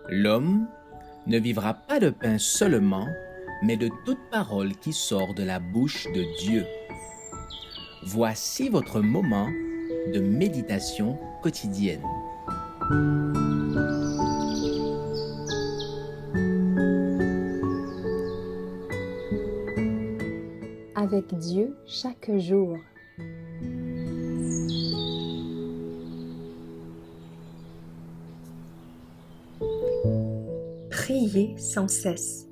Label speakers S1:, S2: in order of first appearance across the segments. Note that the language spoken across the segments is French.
S1: L'homme ne vivra pas de pain seulement, mais de toute parole qui sort de la bouche de Dieu. Voici votre moment de méditation quotidienne.
S2: Avec Dieu chaque jour. Priez sans cesse.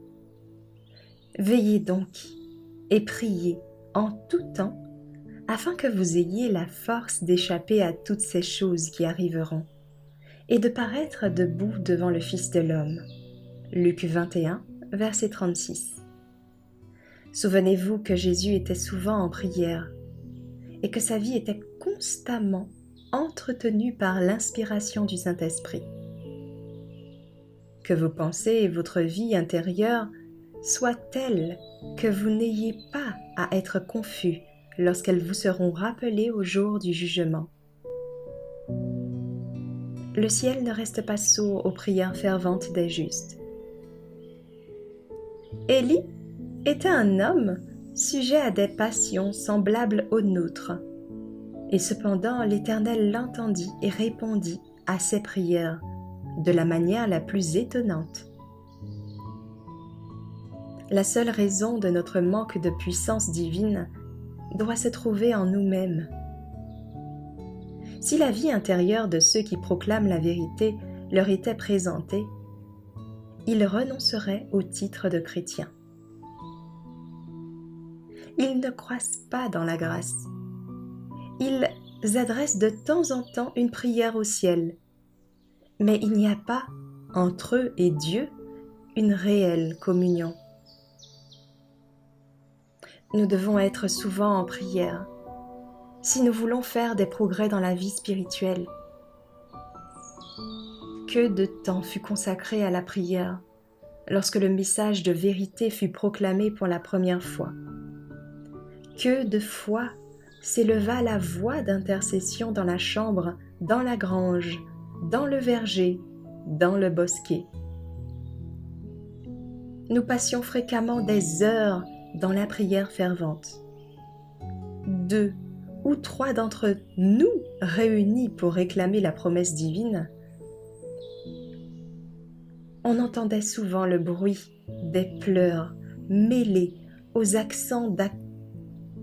S2: Veillez donc et priez en tout temps, afin que vous ayez la force d'échapper à toutes ces choses qui arriveront, et de paraître debout devant le Fils de l'homme. Luc 21, verset 36. Souvenez-vous que Jésus était souvent en prière, et que sa vie était constamment entretenue par l'inspiration du Saint-Esprit. Que vos pensées et votre vie intérieure soient telles que vous n'ayez pas à être confus lorsqu'elles vous seront rappelées au jour du jugement. Le ciel ne reste pas sourd aux prières ferventes des justes. Élie était un homme sujet à des passions semblables aux nôtres, et cependant l'Éternel l'entendit et répondit à ses prières de la manière la plus étonnante. La seule raison de notre manque de puissance divine doit se trouver en nous-mêmes. Si la vie intérieure de ceux qui proclament la vérité leur était présentée, ils renonceraient au titre de chrétiens. Ils ne croissent pas dans la grâce. Ils adressent de temps en temps une prière au ciel, mais il n'y a pas, entre eux et Dieu, une réelle communion. Nous devons être souvent en prière, si nous voulons faire des progrès dans la vie spirituelle. Que de temps fut consacré à la prière, lorsque le message de vérité fut proclamé pour la première fois. Que de fois s'éleva la voix d'intercession dans la chambre, dans la grange, dans le verger, dans le bosquet. Nous passions fréquemment des heures dans la prière fervente. 2 ou 3 d'entre nous réunis pour réclamer la promesse divine, on entendait souvent le bruit des pleurs mêlés aux accents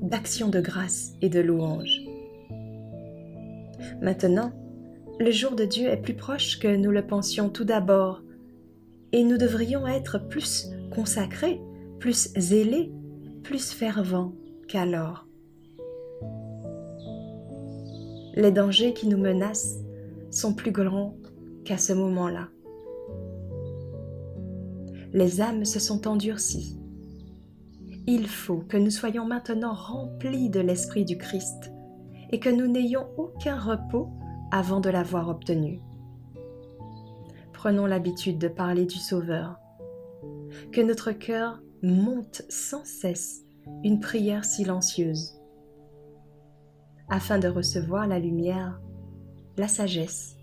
S2: d'action de grâce et de louange. Maintenant, le jour de Dieu est plus proche que nous le pensions tout d'abord, et nous devrions être plus consacrés, plus zélés, plus fervents qu'alors. Les dangers qui nous menacent sont plus grands qu'à ce moment-là. Les âmes se sont endurcies. Il faut que nous soyons maintenant remplis de l'Esprit du Christ et que nous n'ayons aucun repos avant de l'avoir obtenu. Prenons l'habitude de parler du Sauveur. Que notre cœur monte sans cesse une prière silencieuse, afin de recevoir la lumière, la sagesse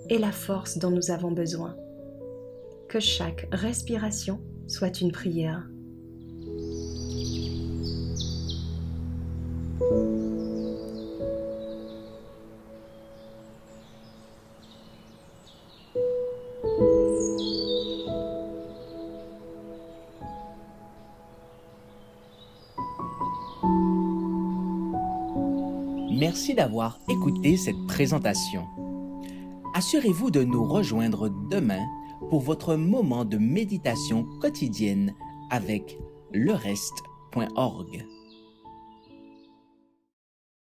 S2: et la force dont nous avons besoin. Que chaque respiration soit une prière.
S1: Merci d'avoir écouté cette présentation. Assurez-vous de nous rejoindre demain pour votre moment de méditation quotidienne avec lereste.org.